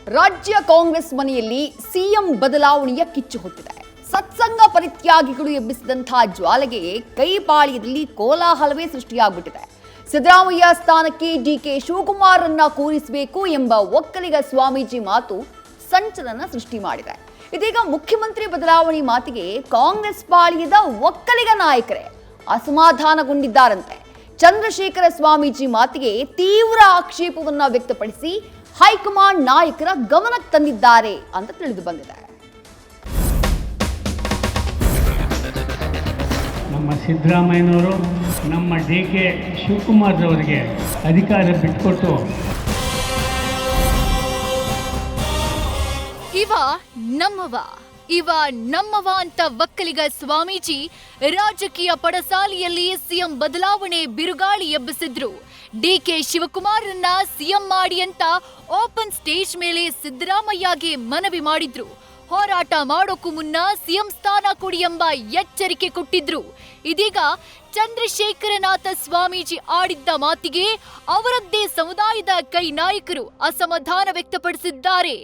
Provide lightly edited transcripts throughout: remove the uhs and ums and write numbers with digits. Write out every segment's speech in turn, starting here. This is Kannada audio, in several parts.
ರಾಜ್ಯ ಕಾಂಗ್ರೆಸ್ ಮನೆಯಲ್ಲಿ ಸಿಎಂ ಬದಲಾವಣೆಯ ಕಿಚ್ಚು ಹೊತ್ತಿದೆ. ಸತ್ಸಂಗ ಪರಿತ್ಯಾಗಿಗಳು ಎಬ್ಬಿಸಿದಂತಹ ಜ್ವಾಲೆಗೆ ಕೈಪಾಳ್ಯದಲ್ಲಿ ಕೋಲಾಹಲವೇ ಸೃಷ್ಟಿಯಾಗ್ಬಿಟ್ಟಿದೆ. ಸಿದ್ದರಾಮಯ್ಯ ಸ್ಥಾನಕ್ಕೆ ಡಿಕೆ ಶಿವಕುಮಾರ್ ಅನ್ನ ಕೂರಿಸಬೇಕು ಎಂಬ ಒಕ್ಕಲಿಗ ಸ್ವಾಮೀಜಿ ಮಾತು ಸಂಚಲನ ಸೃಷ್ಟಿ ಮಾಡಿದೆ. ಇದೀಗ ಮುಖ್ಯಮಂತ್ರಿ ಬದಲಾವಣೆ ಮಾತಿಗೆ ಕಾಂಗ್ರೆಸ್ ಪಾಳ್ಯದ ಒಕ್ಕಲಿಗ ನಾಯಕರೇ ಅಸಮಾಧಾನಗೊಂಡಿದ್ದಾರಂತೆ. ಚಂದ್ರಶೇಖರ ಸ್ವಾಮೀಜಿ ಮಾತಿಗೆ ತೀವ್ರ ಆಕ್ಷೇಪವನ್ನ ವ್ಯಕ್ತಪಡಿಸಿ ಹೈಕಮಾಂಡ್ ನಾಯಕರ ಗಮನಕ್ಕೆ ತಂದಿದ್ದಾರೆ ಅಂತ ತಿಳಿದು ಬಂದಿದೆ. ನಮ್ಮ ಸಿದ್ದರಾಮಯ್ಯನವರು ನಮ್ಮ ಡಿಕೆ ಶಿವಕುಮಾರ್ ಅವರಿಗೆ ಅಧಿಕಾರ ಬಿಟ್ಟುಕೊಟ್ಟು ಇವ ನಮ್ಮವ ಅಂತ ಒಕ್ಕಲಿಗ ಸ್ವಾಮೀಜಿ ರಾಜಕೀಯ ಪಡಸಾಲಿಯಲ್ಲಿ ಸಿಎಂ ಬದಲಾವಣೆ ಬಿರುಗಾಳಿ ಎಬ್ಬಿಸಿದ್ರು. ಡಿಕೆ ಶಿವಕುಮಾರನ್ನ ಸಿಎಂ ಮಾಡಿ ಅಂತ ಓಪನ್ ಸ್ಟೇಜ್ ಮೇಲೆ ಸಿದ್ದರಾಮಯ್ಯಗೆ ಮನವಿ ಮಾಡಿದ್ರು. ಹೋರಾಟ ಮಾಡೋಕ್ಕೂ ಮುನ್ನ ಸಿಎಂ ಸ್ಥಾನ ಕೊಡಿ ಎಂಬ ಎಚ್ಚರಿಕೆ ಕೊಟ್ಟಿದ್ರು. ಇದೀಗ ಚಂದ್ರಶೇಖರನಾಥ ಸ್ವಾಮೀಜಿ ಆಡಿದ್ದ ಮಾತಿಗೆ ಅವರದ್ದೇ ಸಮುದಾಯದ ಕೈ ನಾಯಕರು ಅಸಮಾಧಾನ ವ್ಯಕ್ತಪಡಿಸಿದ್ದಾರೆ.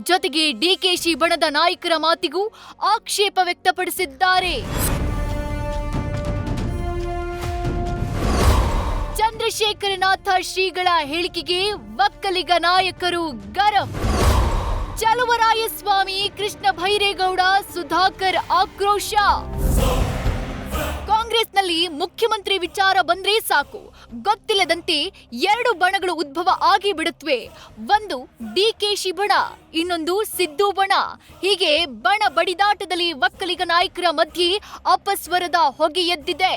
ಜೊತೆಗೆ ಡಿಕೆಶಿ ಬಣದ ನಾಯಕರ ಮಾತಿಗೂ ಆಕ್ಷೇಪ ವ್ಯಕ್ತಪಡಿಸಿದ್ದಾರೆ. ಚಂದ್ರಶೇಖರನಾಥ ಶ್ರೀಗಳ ಹೇಳಿಕೆಗೆ ಒಕ್ಕಲಿಗ ನಾಯಕರು ಗರಂ. ಚಲುವರಾಯಸ್ವಾಮಿ, ಕೃಷ್ಣ ಭೈರೇಗೌಡ, ಸುಧಾಕರ್ ಆಕ್ರೋಶ. ಕಾಂಗ್ರೆಸ್ನಲ್ಲಿ ಮುಖ್ಯಮಂತ್ರಿ ವಿಚಾರ ಬಂದ್ರೆ ಸಾಕು, ಗೊತ್ತಿಲ್ಲದಂತೆ ಎರಡು ಬಣಗಳು ಉದ್ಭವ ಆಗಿ ಬಿಡುತ್ತವೆ. ಒಂದು ಡಿಕೆಶಿ ಬಣ, ಇನ್ನೊಂದು ಸಿದ್ದು ಬಣ. ಹೀಗೆ ಬಣ ಬಡಿದಾಟದಲ್ಲಿ ಒಕ್ಕಲಿಗ ನಾಯಕರ ಮಧ್ಯೆ ಅಪಸ್ವರದ ಹೊಗೆ ಎದ್ದಿದೆ.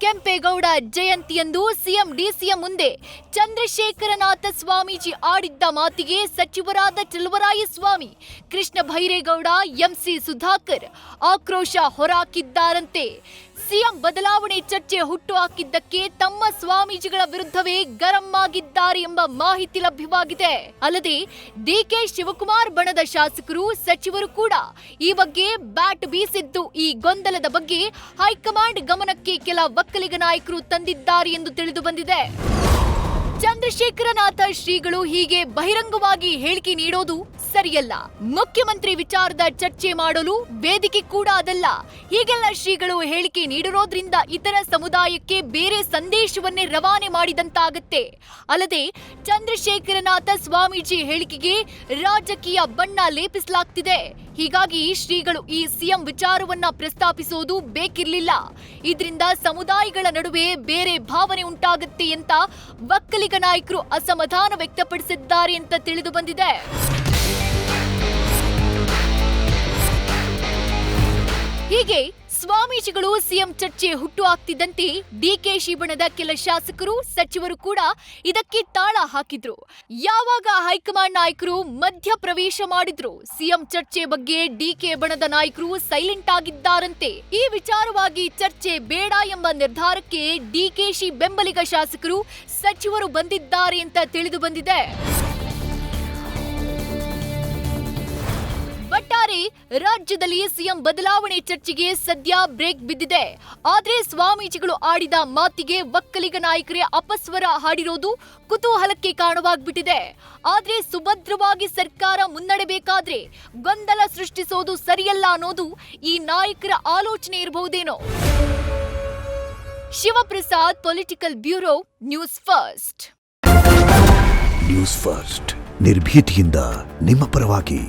ಕೆಂಪೇಗೌಡ ಜಯಂತಿಯಂದು ಸಿಎಂ ಡಿಸಿಎಂ ಮುಂದೆ ಚಂದ್ರಶೇಖರನಾಥ ಸ್ವಾಮೀಜಿ ಆಡಿದ್ದ ಮಾತಿಗೆ ಸಚಿವರಾದ ಚಲುವರಾಯಸ್ವಾಮಿ, ಕೃಷ್ಣ ಭೈರೇಗೌಡ, ಎಂಸಿ ಸುಧಾಕರ್ ಆಕ್ರೋಶ ಹೊರಹಾಕಿದ್ದಾರಂತೆ. ಸಿಎಂ ಬದಲಾವಣೆ ಚರ್ಚೆ ಹುಟ್ಟು ಹಾಕಿದ್ದಕ್ಕೆ ತಮ್ಮ ಸ್ವಾಮೀಜಿಗಳ ವಿರುದ್ಧವೇ ಗರಂ ಆಗಿದ್ದಾರೆ ಎಂಬ ಮಾಹಿತಿ ಲಭ್ಯವಾಗಿದೆ. ಅಲ್ಲದೆ ಡಿಕೆ ಶಿವಕುಮಾರ್ ಬಣದ ಶಾಸಕರು, ಸಚಿವರು ಕೂಡ ಈ ಬಗ್ಗೆ ಬ್ಯಾಟ್ ಬೀಸಿದ್ದು ಈ ಗೊಂದಲದ ಬಗ್ಗೆ ಹೈಕಮಾಂಡ್ ಗಮನಕ್ಕೆ ಕೆಲ ಒಕ್ಕಲಿಗ ನಾಯಕರು ತಂದಿದ್ದಾರೆ ಎಂದು ತಿಳಿದು ಬಂದಿದೆ. ಚಂದ್ರಶೇಖರನಾಥ ಶ್ರೀಗಳು ಹೀಗೆ ಬಹಿರಂಗವಾಗಿ ಹೇಳಿಕೆ ನೀಡೋದು ಸರಿಯಲ್ಲ. ಮುಖ್ಯಮಂತ್ರಿ ವಿಚಾರದ ಚರ್ಚೆ ಮಾಡಲು ವೇದಿಕೆ ಕೂಡ ಅದಲ್ಲ. ಹೀಗೆಲ್ಲ ಶ್ರೀಗಳು ಹೇಳಿಕೆ ನೀಡಿರೋದ್ರಿಂದ ಇತರ ಸಮುದಾಯಕ್ಕೆ ಬೇರೆ ಸಂದೇಶವನ್ನೇ ರವಾನೆ ಮಾಡಿದಂತಾಗತ್ತೆ. ಅಲ್ಲದೆ ಚಂದ್ರಶೇಖರನಾಥ ಸ್ವಾಮೀಜಿ ಹೇಳಿಕೆಗೆ ರಾಜಕೀಯ ಬಣ್ಣ ಲೇಪಿಸಲಾಗ್ತಿದೆ. ಹೀಗಾಗಿ ಶ್ರೀಗಳು ಈ ಸಿಎಂ ವಿಚಾರವನ್ನ ಪ್ರಸ್ತಾಪಿಸೋದು ಬೇಕಿರ್ಲಿಲ್ಲ. ಇದರಿಂದ ಸಮುದಾಯಗಳ ನಡುವೆ ಬೇರೆ ಭಾವನೆ ಉಂಟಾಗುತ್ತೆ ಅಂತ ಒಕ್ಕಲಿಗ ನಾಯಕರು ಅಸಮಾಧಾನ ವ್ಯಕ್ತಪಡಿಸಿದ್ದಾರೆ ಅಂತ ತಿಳಿದು ಬಂದಿದೆ. ಹೀಗೆ ಸ್ವಾಮೀಜಿಗಳು ಸಿಎಂ ಚರ್ಚೆ ಹುಟ್ಟು ಹಾಕ್ತಿದ್ದಂತೆ ಡಿಕೆಶಿ ಬಣದ ಕೆಲ ಶಾಸಕರು, ಸಚಿವರು ಕೂಡ ಇದಕ್ಕೆ ತಾಳ ಹಾಕಿದ್ರು. ಯಾವಾಗ ಹೈಕಮಾಂಡ್ ನಾಯಕರು ಮಧ್ಯ ಪ್ರವೇಶ ಮಾಡಿದ್ರು, ಸಿಎಂ ಚರ್ಚೆ ಬಗ್ಗೆ ಡಿಕೆ ಬಣದ ನಾಯಕರು ಸೈಲೆಂಟ್ ಆಗಿದ್ದಾರಂತೆ. ಈ ವಿಚಾರವಾಗಿ ಚರ್ಚೆ ಬೇಡ ಎಂಬ ನಿರ್ಧಾರಕ್ಕೆ ಡಿಕೆಶಿ ಬೆಂಬಲಿಗ ಶಾಸಕರು, ಸಚಿವರು ಬಂದಿದ್ದಾರೆ ಅಂತ ತಿಳಿದು ಬಂದಿದೆ. ಒಟ್ಟಾರೆ ರಾಜ್ಯದಲ್ಲಿ ಸಿಎಂ ಬದಲಾವಣೆ ಚರ್ಚೆಗೆ ಸದ್ಯ ಬ್ರೇಕ್ ಬಿದ್ದಿದೆ. ಆದ್ರೆ ಸ್ವಾಮೀಜಿಗಳು ಆಡಿದ ಮಾತಿಗೆ ಒಕ್ಕಲಿಗ ನಾಯಕರೇ ಅಪಸ್ವರ ಹಾಡಿರೋದು ಕುತೂಹಲಕ್ಕೆ ಕಾರಣವಾಗ್ಬಿಟ್ಟಿದೆ. ಆದ್ರೆ ಸುಭದ್ರವಾಗಿ ಸರ್ಕಾರ ಮುನ್ನಡೆಬೇಕಾದ್ರೆ ಗೊಂದಲ ಸೃಷ್ಟಿಸೋದು ಸರಿಯಲ್ಲ ಅನ್ನೋದು ಈ ನಾಯಕರ ಆಲೋಚನೆ ಇರಬಹುದೇನೋ. Shivaprasad, political bureau, news first. News first ನಿರ್ಭೀತಿಯಿಂದ ನಿಮ್ಮ ಪರವಾಗಿ.